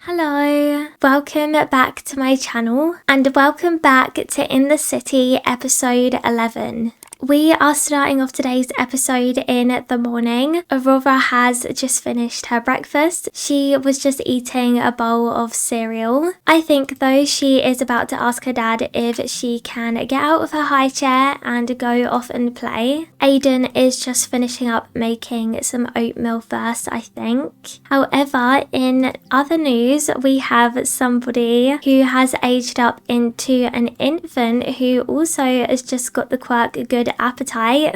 Hello, welcome back to my channel and welcome back to In the City episode 11. We are starting off today's episode in the morning. Aurora has just finished her breakfast. She was just eating a bowl of cereal. I think though she is about to ask her dad if she can get out of her high chair and go off and play. Aiden is just finishing up making some oatmeal first, I think. However, in other news, we have somebody who has aged up into an infant who also has just got the quirk good appetite.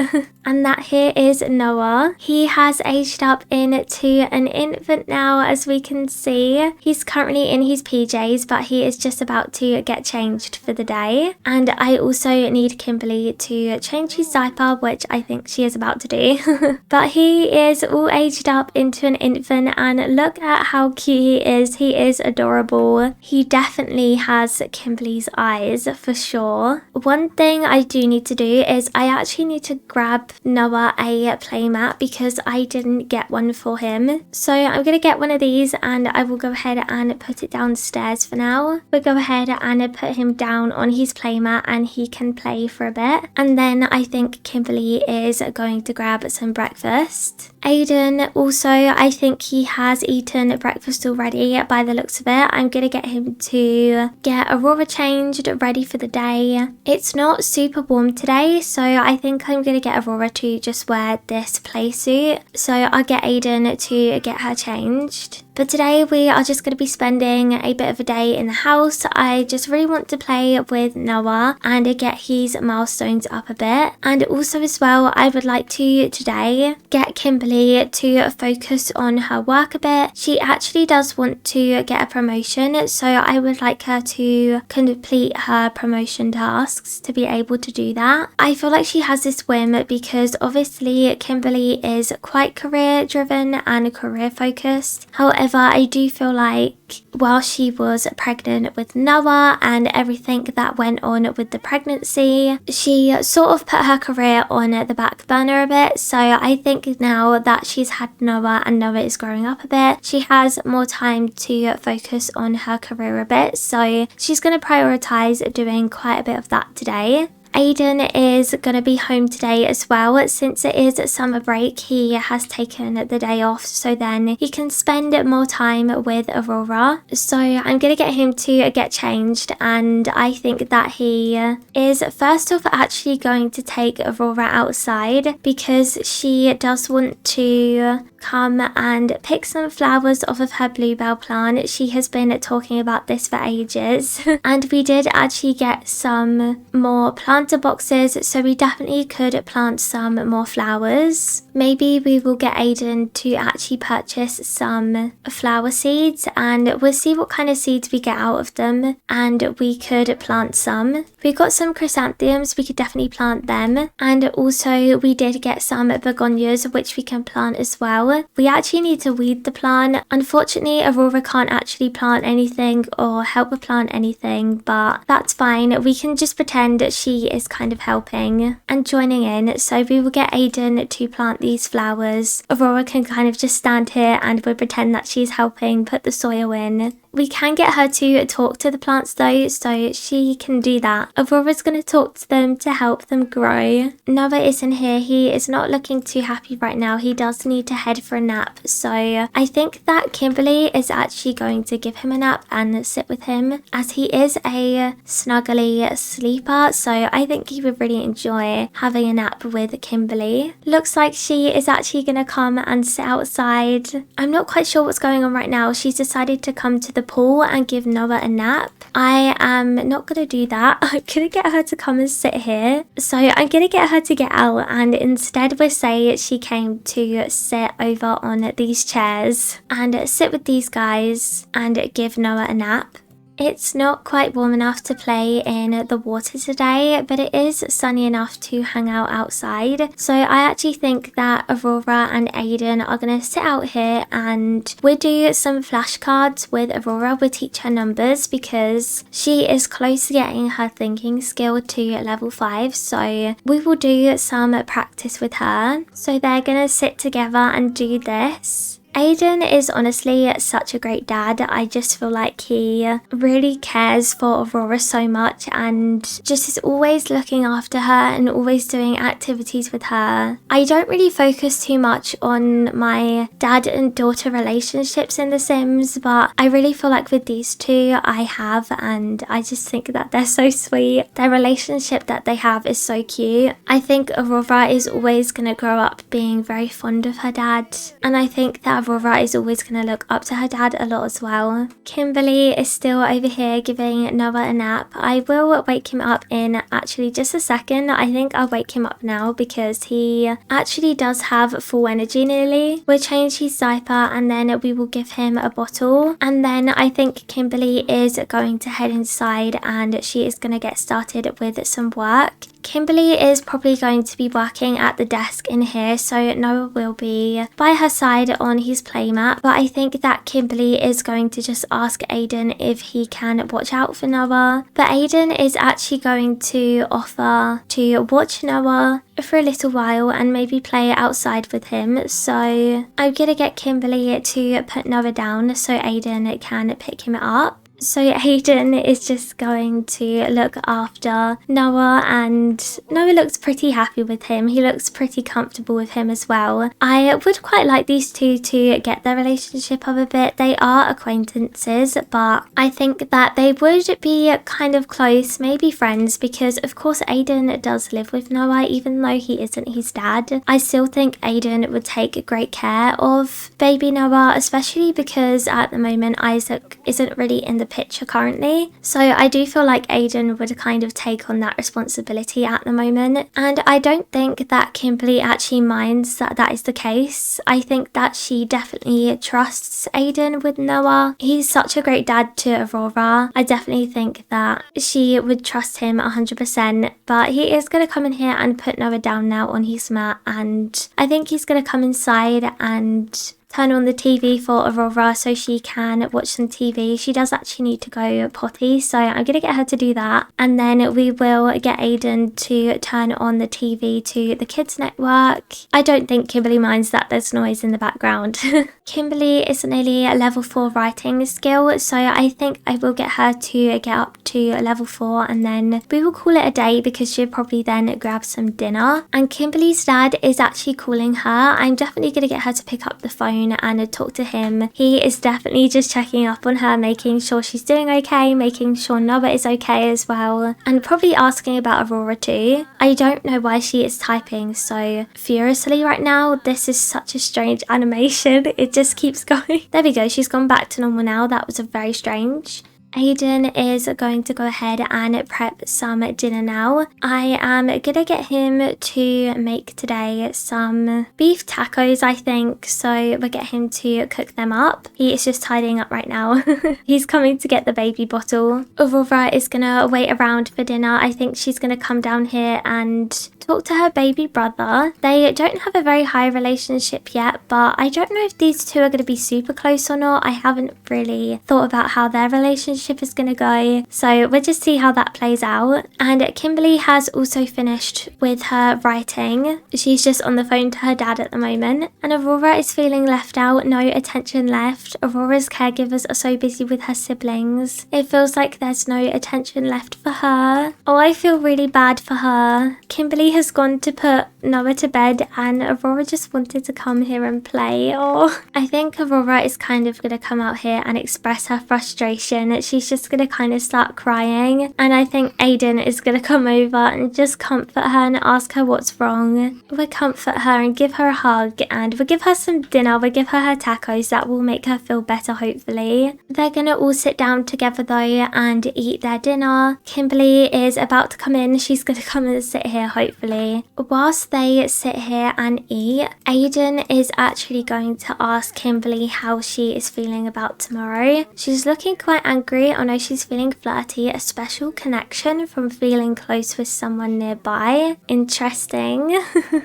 And that here is Noah. He has aged up into an infant now, as we can see. He's currently in his PJs, but he is just about to get changed for the day. And I also need Kimberly to change his diaper, which I think she is about to do. But he is all aged up into an infant, and look at how cute he is. He is adorable. He definitely has Kimberly's eyes for sure. One thing I do need to do is I actually need to grab Noah a playmat because I didn't get one for him. So I'm going to get one of these and I will go ahead and put it downstairs for now. We'll go ahead and put him down on his playmat and he can play for a bit. And then I think Kimberly is going to grab some breakfast. Aiden also, I think he has eaten breakfast already by the looks of it. I'm going to get him to get Aurora changed, ready for the day. It's not super warm today, so I think I'm going to get Aurora to just wear this play suit. So I'll get Aiden to get her changed. But today we are just going to be spending a bit of a day in the house. I just really want to play with Noah and get his milestones up a bit. And also as well, I would like to today get Kimberly to focus on her work a bit. She actually does want to get a promotion, so I would like her to complete her promotion tasks to be able to do that. I feel like she has this whim because obviously Kimberly is quite career driven and career focused. However, I do feel like while she was pregnant with Noah and everything that went on with the pregnancy, she sort of put her career on the back burner a bit. So I think now that she's had Noah and Noah is growing up a bit, she has more time to focus on her career a bit. So she's going to prioritize doing quite a bit of that today. Aiden is going to be home today as well. Since it is summer break, he has taken the day off, so then he can spend more time with Aurora. So I'm going to get him to get changed, and I think that he is first off actually going to take Aurora outside because she does want to come and pick some flowers off of her bluebell plant. She has been talking about this for ages. And we did actually get some more planter boxes, so we definitely could plant some more flowers. Maybe we will get Aiden to actually purchase some flower seeds and we'll see what kind of seeds we get out of them, and we could plant some. We got some chrysanthemums, we could definitely plant them, and also we did get some begonias which we can plant as well. well. We actually need to weed the plant. Unfortunately, Aurora can't actually plant anything or help her plant anything, but that's fine. We can just pretend that she is kind of helping and joining in. So we will get Aiden to plant these flowers. Aurora can kind of just stand here and we'll pretend that she's helping put the soil in. We can get her to talk to the plants though, so she can do that. Aurora's going to talk to them to help them grow. Noah isn't here. He is not looking too happy right now. He does need to head for a nap. So I think that Kimberly is actually going to give him a nap and sit with him, as he is a snuggly sleeper. So I think he would really enjoy having a nap with Kimberly. Looks like she is actually going to come and sit outside. I'm not quite sure what's going on right now. She's decided to come to the pool and give Noah a nap. I am not going to do that. I'm going to get her to come and sit here. So I'm going to get her to get out, and instead we'll say she came to sit over on these chairs and sit with these guys and give Noah a nap. It's not quite warm enough to play in the water today, but it is sunny enough to hang out outside. So I actually think that Aurora and Aiden are going to sit out here and we'll do some flashcards with Aurora. We'll teach her numbers because she is close to getting her thinking skill to level 5. So we will do some practice with her. So they're going to sit together and do this. Aiden is honestly such a great dad. I just feel like he really cares for Aurora so much and just is always looking after her and always doing activities with her. I don't really focus too much on my dad and daughter relationships in The Sims, but I really feel like with these two I have, and I just think that they're so sweet. Their relationship that they have is so cute. I think Aurora is always going to grow up being very fond of her dad, and I think that Aurora is always going to look up to her dad a lot as well. Kimberly is still over here giving Noah a nap. I will wake him up in actually just a second. I think I'll wake him up now because he actually does have full energy nearly. We'll change his diaper and then we will give him a bottle. And then I think Kimberly is going to head inside and she is going to get started with some work. Kimberly is probably going to be working at the desk in here, so Noah will be by her side on his playmat. But I think that Kimberly is going to just ask Aiden if he can watch out for Noah. But Aiden is actually going to offer to watch Noah for a little while and maybe play outside with him. So I'm gonna get Kimberly to put Noah down so Aiden can pick him up. So Aiden is just going to look after Noah, and Noah looks pretty happy with him. He looks pretty comfortable with him as well. I would quite like these two to get their relationship up a bit. They are acquaintances, but I think that they would be kind of close, maybe friends, because of course Aiden does live with Noah even though he isn't his dad. I still think Aiden would take great care of baby Noah, especially because at the moment Isaac isn't really in the picture currently. So I do feel like Aiden would kind of take on that responsibility at the moment, and I don't think that Kimberly actually minds that that is the case. I think that she definitely trusts Aiden with Noah. He's such a great dad to Aurora. I definitely think that she would trust him 100%, but he is going to come in here and put Noah down now on his mat, and I think he's going to come inside and turn on the TV for Aurora so she can watch some TV. She does actually need to go potty, so I'm going to get her to do that. And then we will get Aiden to turn on the TV to the kids network. I don't think Kimberly minds that there's noise in the background. Kimberly is nearly a level 4 writing skill, so I think I will get her to get up to level 4 and then we will call it a day because she'll probably then grab some dinner. And Kimberly's dad is actually calling her. I'm definitely going to get her to pick up the phone and talk to him. He is definitely just checking up on her, making sure she's doing okay, making sure Noah is okay as well, and probably asking about Aurora too. I don't know why she is typing so furiously right now. This is such a strange animation. It just keeps going. There we go. She's gone back to normal now. That was very strange. Aiden is going to go ahead and prep some dinner now. I am gonna get him to make today some beef tacos, I think, so we'll get him to cook them up. He is just tidying up right now. He's coming to get the baby bottle. Aurora is gonna wait around for dinner. I think she's gonna come down here and talk to her baby brother. They don't have a very high relationship yet, but I don't know if these two are going to be super close or not. I haven't really thought about how their relationship is going to go, so we'll just see how that plays out. And Kimberly has also finished with her writing. She's just on the phone to her dad at the moment, and Aurora is feeling left out, no attention left. Aurora's caregivers are so busy with her siblings. It feels like there's no attention left for her. Oh, I feel really bad for her. Kimberly has gone to put Noah to bed and Aurora just wanted to come here and play. Oh, I think Aurora is kind of going to come out here and express her frustration. She's just going to kind of start crying, and I think Aiden is going to come over and just comfort her and ask her what's wrong. We'll comfort her and give her a hug, and we'll give her some dinner. We'll give her tacos. That will make her feel better, hopefully. They're going to all sit down together though and eat their dinner. Kimberly is about to come in. She's going to come and sit here, hopefully. Whilst they sit here and eat, Aiden is actually going to ask Kimberly how she is feeling about tomorrow. She's looking quite angry. I know she's feeling flirty, a special connection from feeling close with someone nearby. Interesting.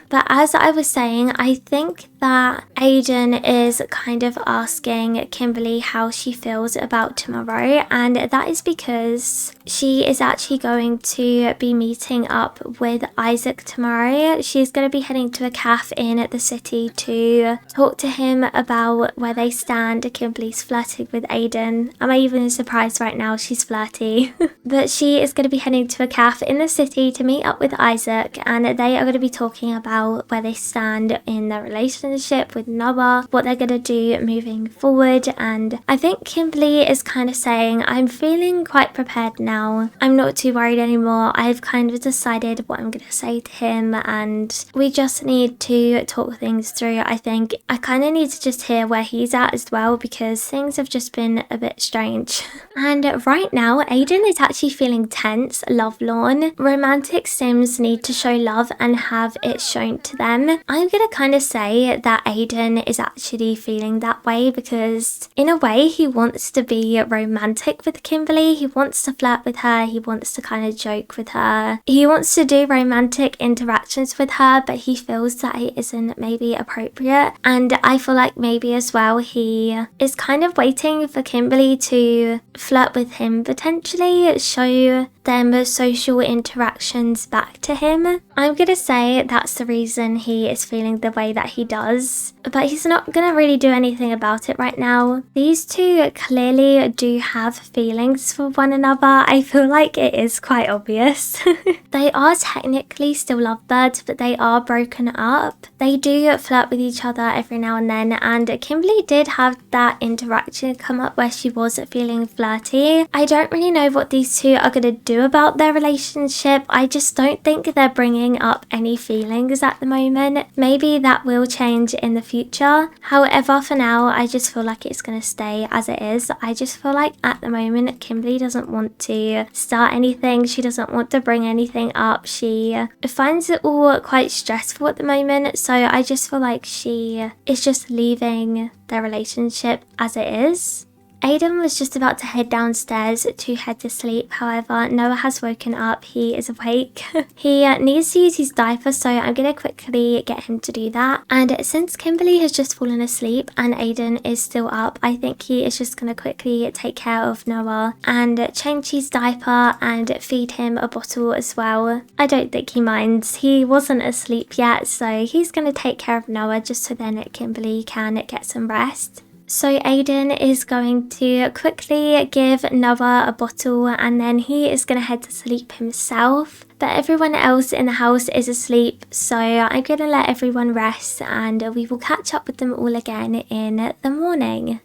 But as I was saying, I think that Aiden is kind of asking Kimberly how she feels about tomorrow, and that is because she is actually going to be meeting up with Isaac tomorrow. She's going to be heading to a cafe in the city to talk to him about where they stand. Kimberly's flirting with Aiden. I'm even surprised right now she's flirty. But she is going to be heading to a cafe in the city to meet up with Isaac, and they are going to be talking about where they stand in their relationship with Noah, what they're going to do moving forward. And I think Kimberly is kind of saying, I'm feeling quite prepared now. I'm not too worried anymore. I've kind of decided what I'm going to say to him, and we just need to talk things through. I think I kind of need to just hear where he's at as well, because things have just been a bit strange. And right now Aiden is actually feeling tense, lovelorn. Romantic sims need to show love and have it shown to them. I'm gonna kind of say that Aiden is actually feeling that way because in a way he wants to be romantic with Kimberly. He wants to flirt with her. He wants to kind of joke with her. He wants to do romantic interactions with her, but he feels that it isn't maybe appropriate. And I feel like maybe as well he is kind of waiting for Kimberly to flirt with him, potentially show them social interactions back to him. I'm gonna say that's the reason he is feeling the way that he does, but he's not gonna really do anything about it right now. These two clearly do have feelings for one another. I feel like it is quite obvious. They are technically still lovebirds, but they are broken up. They do flirt with each other every now and then, and Kimberly did have that interaction come up where she was feeling flirty. I don't really know what these two are gonna do about their relationship. I just don't think they're bringing up any feelings at the moment. Maybe that will change in the future. However, for now, I just feel like it's going to stay as it is. I just feel like at the moment, Kimberly doesn't want to start anything. She doesn't want to bring anything up. She finds it all quite stressful at the moment. So I just feel like she is just leaving their relationship as it is. Aiden was just about to head downstairs to head to sleep. However, Noah has woken up. He is awake. He needs to use his diaper, so I'm going to quickly get him to do that. And since Kimberly has just fallen asleep and Aiden is still up, I think he is just going to quickly take care of Noah and change his diaper and feed him a bottle as well. I don't think he minds. He wasn't asleep yet, so he's going to take care of Noah just so then Kimberly can get some rest. So Aiden is going to quickly give Noah a bottle and then he is going to head to sleep himself. But everyone else in the house is asleep, so I'm going to let everyone rest and we will catch up with them all again in the morning.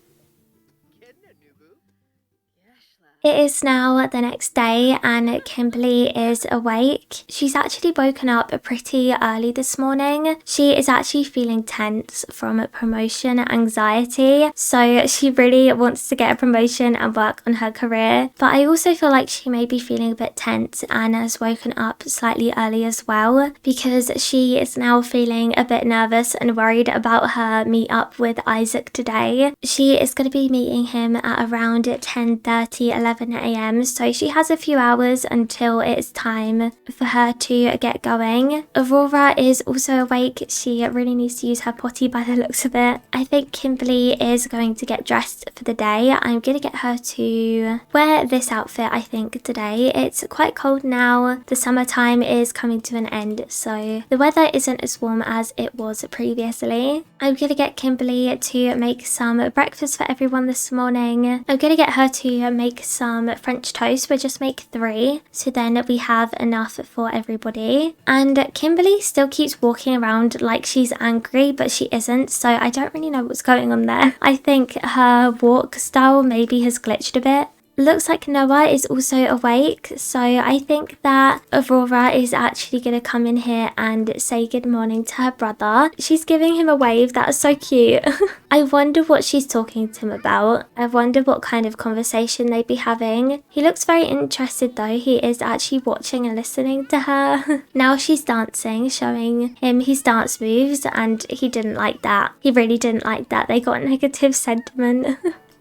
It is now the next day and Kimberly is awake. She's actually woken up pretty early this morning. She is actually feeling tense from promotion anxiety, so she really wants to get a promotion and work on her career. But I also feel like she may be feeling a bit tense and has woken up slightly early as well, because she is now feeling a bit nervous and worried about her meet up with Isaac today. She is going to be meeting him at around 10:30, 11 a.m. so she has a few hours until it's time for her to get going. Aurora is also awake. She really needs to use her potty by the looks of it. I think Kimberly is going to get dressed for the day. I'm going to get her to wear this outfit, I think, today. It's quite cold now. The summertime is coming to an end, so the weather isn't as warm as it was previously. I'm going to get Kimberly to make some breakfast for everyone this morning. I'm going to get her to make some French toast. We'll just make 3, so then we have enough for everybody. And Kimberly still keeps walking around like she's angry, but she isn't, so I don't really know what's going on there. I think her walk style maybe has glitched a bit. Looks like Noah is also awake, so I think that Aurora is actually going to come in here and say good morning to her brother. She's giving him a wave. That's so cute. I wonder what she's talking to him about. I wonder what kind of conversation they'd be having. He looks very interested though. He is actually watching and listening to her. Now she's dancing, showing him his dance moves, and he didn't like that. He really didn't like that. They got negative sentiment.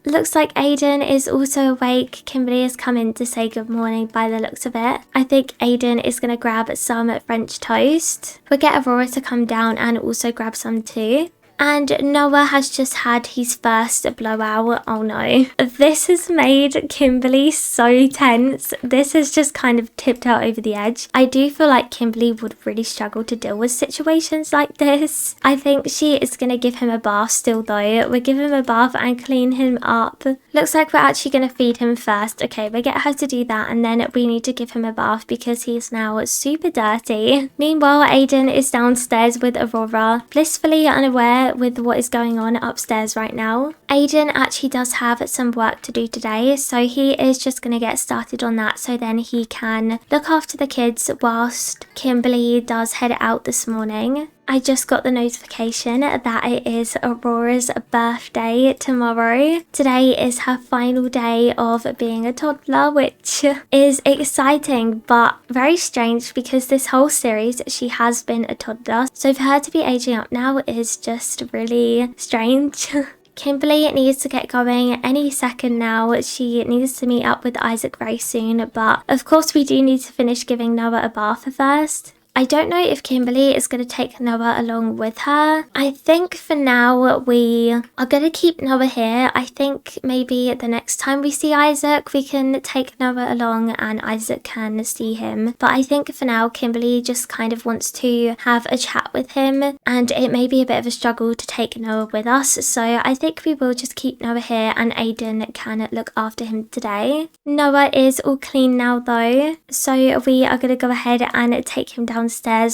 Looks like Aiden is also awake. Kimberly has come in to say good morning by the looks of it. I think Aiden is going to grab some French toast. We'll get Aurora to come down and also grab some too. And Noah has just had his first blowout. Oh no. This has made Kimberly so tense. This has just kind of tipped her over the edge. I do feel like Kimberly would really struggle to deal with situations like this. I think she is going to give him a bath still though. We'll give him a bath and clean him up. Looks like we're actually going to feed him first. Okay, we'll get her to do that, and then we need to give him a bath because he's now super dirty. Meanwhile, Aiden is downstairs with Aurora, blissfully unaware with what is going on upstairs right now. Aiden actually does have some work to do today, so he is just going to get started on that so then he can look after the kids whilst Kimberly does head out this morning. I just got the notification that it is Aurora's birthday tomorrow. Today is her final day of being a toddler, which is exciting but very strange because this whole series she has been a toddler. So for her to be aging up now is just really strange. Kimberly needs to get going any second now. She needs to meet up with Isaac very soon, but of course we do need to finish giving Noah a bath first. I don't know if Kimberly is going to take Noah along with her. I think for now we are going to keep Noah here. I think maybe the next time we see Isaac, we can take Noah along and Isaac can see him. But I think for now, Kimberly just kind of wants to have a chat with him, and it may be a bit of a struggle to take Noah with us. So I think we will just keep Noah here and Aiden can look after him today. Noah is all clean now though, so we are going to go ahead and take him downstairs.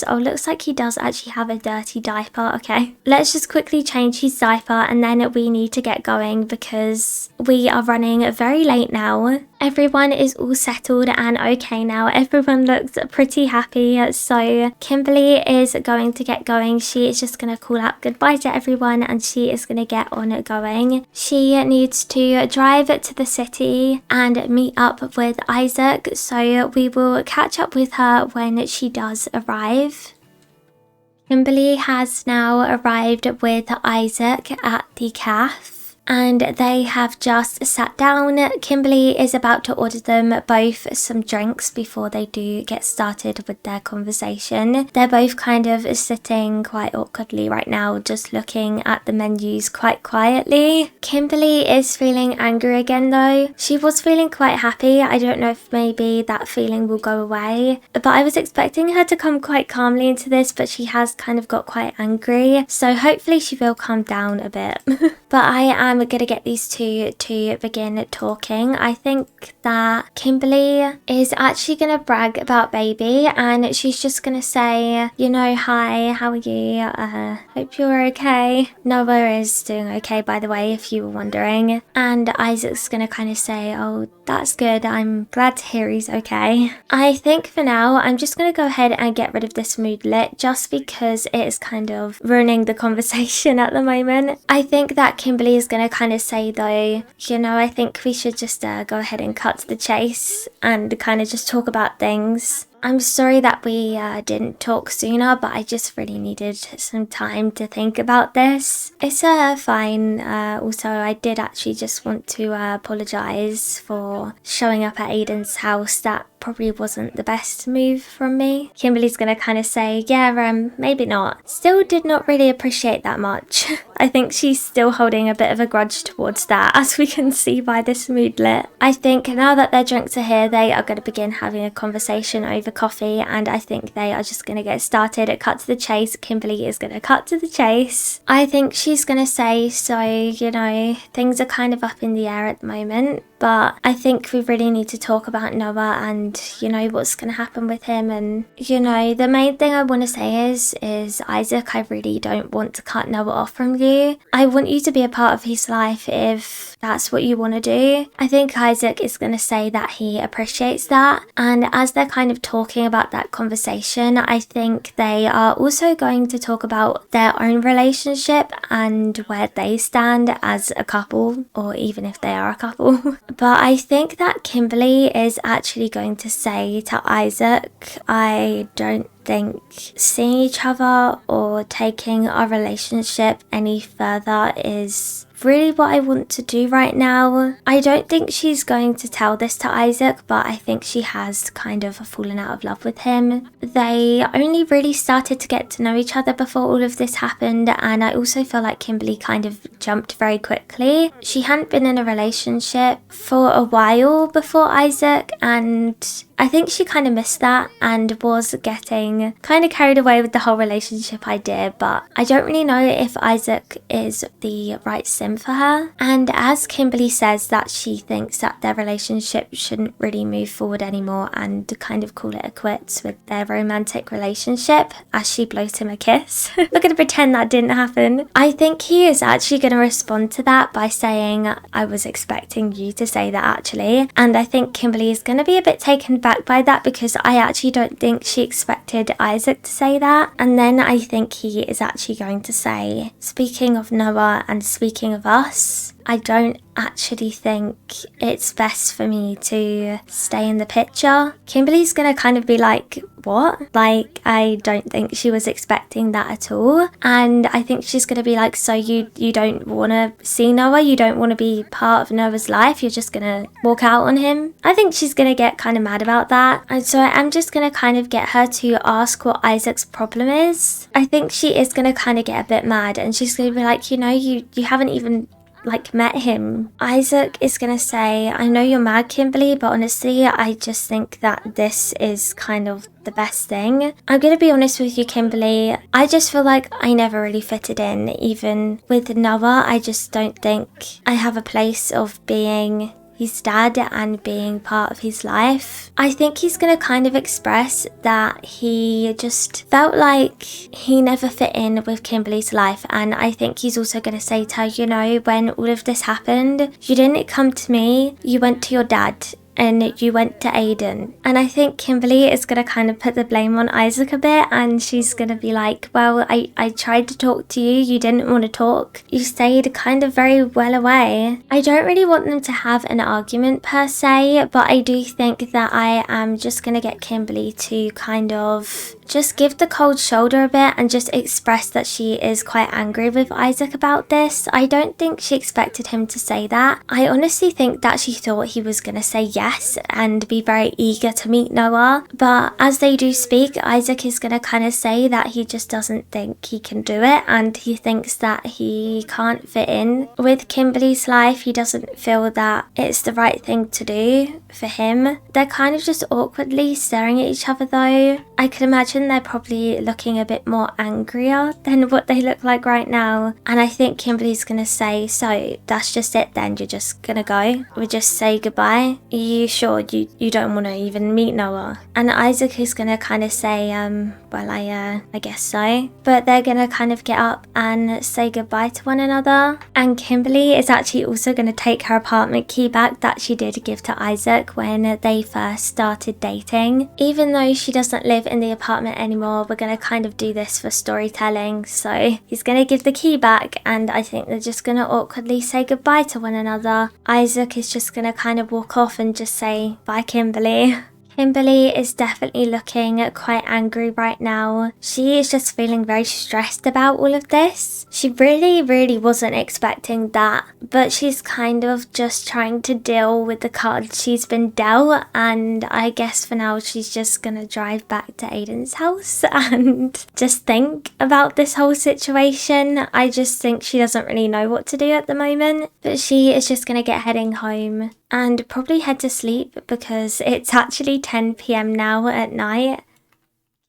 Oh, looks like he does actually have a dirty diaper. Okay, let's just quickly change his diaper and then we need to get going because we are running very late now. Everyone is all settled and okay now. Everyone looks pretty happy. So Kimberly is going to get going. She is just going to call out goodbye to everyone and she is going to get on going. She needs to drive to the city and meet up with Isaac. So we will catch up with her when she does arrive. Kimberly has now arrived with Isaac at the cafe. And they have just sat down. Kimberly is about to order them both some drinks before they do get started with their conversation. They're both kind of sitting quite awkwardly right now, just looking at the menus quite quietly. Kimberly is feeling angry again though. She was feeling quite happy. I don't know if maybe that feeling will go away. But I was expecting her to come quite calmly into this, but she has kind of got quite angry. So hopefully she will calm down a bit. But I am we're going to get these two to begin talking. I think that Kimberly is actually going to brag about baby, and she's just going to say, you know, hi, how are you? Hope you're okay. Noah is doing okay, by the way, if you were wondering. And Isaac's going to kind of say, oh, that's good. I'm glad to hear he's okay. I think for now, I'm just going to go ahead and get rid of this moodlet just because it is kind of ruining the conversation at the moment. I think that Kimberly is going to kind of say though, you know, I think we should just go ahead and cut to the chase and kind of just talk about things. I'm sorry that we didn't talk sooner, but I just really needed some time to think about this. It's fine. Also, I did actually just want to apologise for showing up at Aiden's house. That probably wasn't the best move from me. Kimberly's gonna kind of say, yeah, maybe not. Still did not really appreciate that much. I think she's still holding a bit of a grudge towards that, as we can see by this moodlet. I think now that their drinks are here, they are going to begin having a conversation over coffee, and I think they are just going to get started. Cut to the chase. Kimberly is going to cut to the chase. I think she's going to say, so, you know, things are kind of up in the air at the moment, but I think we really need to talk about Noah and, you know, what's going to happen with him. And, you know, the main thing I want to say is Isaac, I really don't want to cut Noah off from you. I want you to be a part of his life if that's what you want to do. I think Isaac is going to say that he appreciates that. And as they're kind of talking about that conversation, I think they are also going to talk about their own relationship and where they stand as a couple, or even if they are a couple. But I think that Kimberly is actually going to say to Isaac, I don't think seeing each other or taking our relationship any further is really what I want to do right now. I don't think she's going to tell this to Isaac, but I think she has kind of fallen out of love with him. They only really started to get to know each other before all of this happened, and I also feel like Kimberly kind of jumped very quickly. She hadn't been in a relationship for a while before Isaac, and I think she kind of missed that and was getting kind of carried away with the whole relationship idea, but I don't really know if Isaac is the right sim for her. And as Kimberly says that she thinks that their relationship shouldn't really move forward anymore and kind of call it a quits with their romantic relationship, as she blows him a kiss. We're going to pretend that didn't happen. I think he is actually going to respond to that by saying, I was expecting you to say that actually. And I think Kimberly is going to be a bit taken back by that because I actually don't think she expected Isaac to say that. And then I think he is actually going to say, speaking of Noah and speaking of us, I don't actually think it's best for me to stay in the picture. Kimberly's gonna kind of be like, what? Like, I don't think she was expecting that at all. And I think she's gonna be like, so you don't want to see Noah? You don't want to be part of Noah's life? You're just gonna walk out on him? I think she's gonna get kind of mad about that. And so I'm just gonna kind of get her to ask what Isaac's problem is. I think she is gonna kind of get a bit mad, and she's gonna be like, you know, you haven't even met him. Isaac is gonna say, I know you're mad, Kimberly, but honestly, I just think that this is kind of the best thing. I'm gonna be honest with you, Kimberly. I just feel like I never really fitted in. Even with Noah, I just don't think I have a place of being his dad and being part of his life. I think he's going to kind of express that he just felt like he never fit in with Kimberly's life. And I think he's also going to say to her, you know, when all of this happened, you didn't come to me, you went to your dad. And you went to Aiden. And I think Kimberly is going to kind of put the blame on Isaac a bit, and she's going to be like, well, I tried to talk to you, you didn't want to talk. You stayed kind of very well away. I don't really want them to have an argument per se, but I do think that I am just going to get Kimberly to kind of just give the cold shoulder a bit and just express that she is quite angry with Isaac about this. I don't think she expected him to say that. I honestly think that she thought he was going to say yes. guess, and be very eager to meet Noah. But as they do speak, Isaac is going to kind of say that he just doesn't think he can do it, and he thinks that he can't fit in with Kimberly's life. He doesn't feel that it's the right thing to do for him. They're kind of just awkwardly staring at each other though. I can imagine they're probably looking a bit more angrier than what they look like right now. And I think Kimberly's gonna say, so that's just it then, you're just gonna go? We just say goodbye? Are you sure you don't want to even meet Noah? And Isaac is gonna kind of say, well, I guess so. But they're gonna kind of get up and say goodbye to one another. And Kimberly is actually also gonna take her apartment key back that she did give to Isaac when they first started dating. Even though she doesn't live in the apartment anymore, we're gonna kind of do this for storytelling. So he's gonna give the key back, and I think they're just gonna awkwardly say goodbye to one another. Isaac is just gonna kind of walk off and just say, bye Kimberly. Kimberly is definitely looking quite angry right now. She is just feeling very stressed about all of this. She really wasn't expecting that, but she's kind of just trying to deal with the cards she's been dealt, and I guess for now she's just gonna drive back to Aiden's house and just think about this whole situation. I just think she doesn't really know what to do at the moment, but she is just gonna get heading home and probably head to sleep because it's actually 10 p.m. now at night.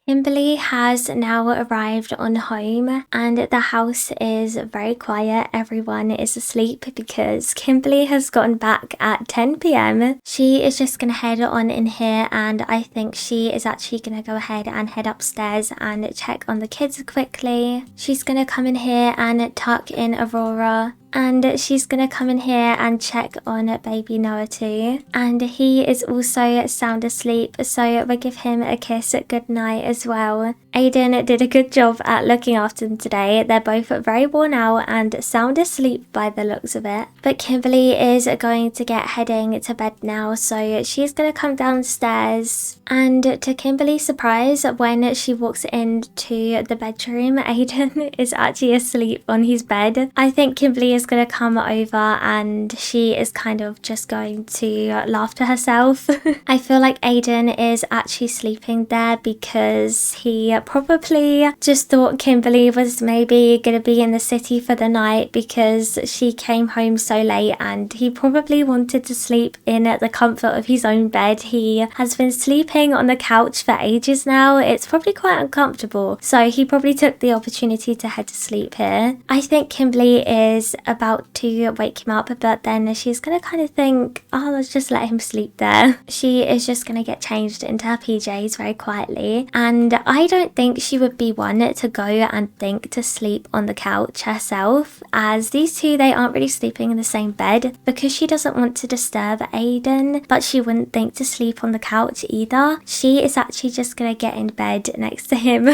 Kimberly has now arrived on home and the house is very quiet. Everyone is asleep because Kimberly has gotten back at 10 p.m. She is just going to head on in here, and I think she is actually going to go ahead and head upstairs and check on the kids quickly. She's going to come in here and tuck in Aurora. And she's gonna come in here and check on baby Noah too. And he is also sound asleep, so we'll give him a kiss at good night as well. Aiden did a good job at looking after them today. They're both very worn out and sound asleep by the looks of it. But Kimberly is going to get heading to bed now, so she's gonna come downstairs. And to Kimberly's surprise, when she walks into the bedroom, Aiden is actually asleep on his bed. I think Kimberly is going to come over and she is kind of just going to laugh to herself. I feel like Aiden is actually sleeping there because he probably just thought Kimberly was maybe going to be in the city for the night because she came home so late, and he probably wanted to sleep in the comfort of his own bed. He has been sleeping on the couch for ages now. It's probably quite uncomfortable, so he probably took the opportunity to head to sleep here. I think Kimberly is about to wake him up, but then she's gonna kind of think, oh, let's just let him sleep there. She is just gonna get changed into her PJs very quietly, and I don't think she would be one to go and think to sleep on the couch herself, as these two, they aren't really sleeping in the same bed, because she doesn't want to disturb Aiden, but she wouldn't think to sleep on the couch either. She is actually just gonna get in bed next to him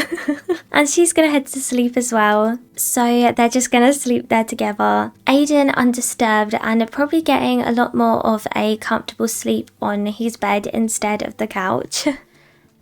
and she's gonna head to sleep as well. So they're just gonna sleep there together. Aiden undisturbed and probably getting a lot more of a comfortable sleep on his bed instead of the couch.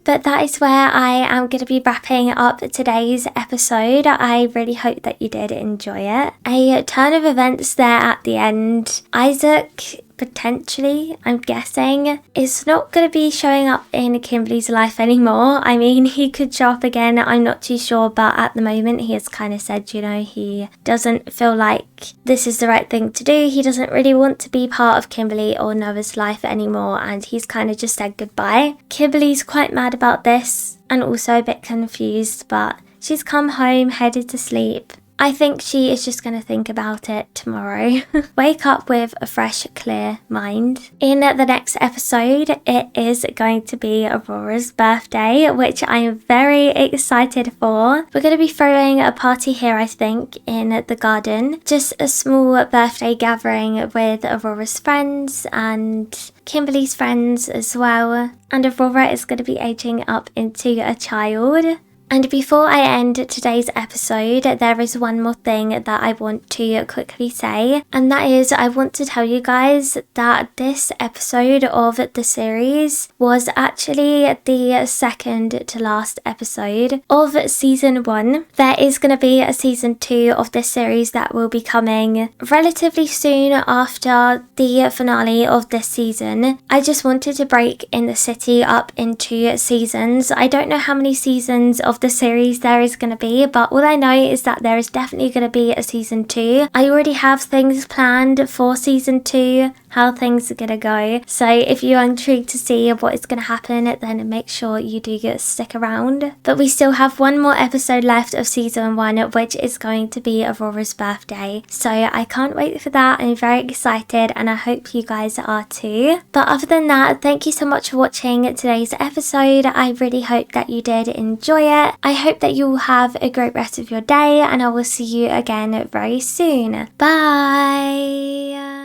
But that is where I am going to be wrapping up today's episode. I really hope that you did enjoy it. A turn of events there at the end. Isaac, potentially, I'm guessing, is not going to be showing up in Kimberly's life anymore. I mean, he could show up again, I'm not too sure, but at the moment he has kind of said, you know, he doesn't feel like this is the right thing to do. He doesn't really want to be part of Kimberly or Noah's life anymore, and he's kind of just said goodbye. Kimberly's quite mad about this and also a bit confused, but she's come home, headed to sleep. I think she is just going to think about it tomorrow. Wake up with a fresh, clear mind. In the next episode, it is going to be Aurora's birthday, which I am very excited for. We're going to be throwing a party here, I think, in the garden. Just a small birthday gathering with Aurora's friends and Kimberly's friends as well. And Aurora is going to be aging up into a child. And before I end today's episode, there is one more thing that I want to quickly say, and that is I want to tell you guys that this episode of the series was actually the second to last episode of season 1. There is going to be a season 2 of this series that will be coming relatively soon after the finale of this season. I just wanted to break In the City up into seasons. I don't know how many seasons of the series there is going to be, but all I know is that there is definitely going to be a season 2. I already have things planned for season 2, how things are going to go. So if you're intrigued to see what is going to happen, then make sure you do stick around. But we still have one more episode left of season 1, which is going to be Aurora's birthday. So I can't wait for that. I'm very excited and I hope you guys are too. But other than that, thank you so much for watching today's episode. I really hope that you did enjoy it. I hope that you will have a great rest of your day and I will see you again very soon. Bye!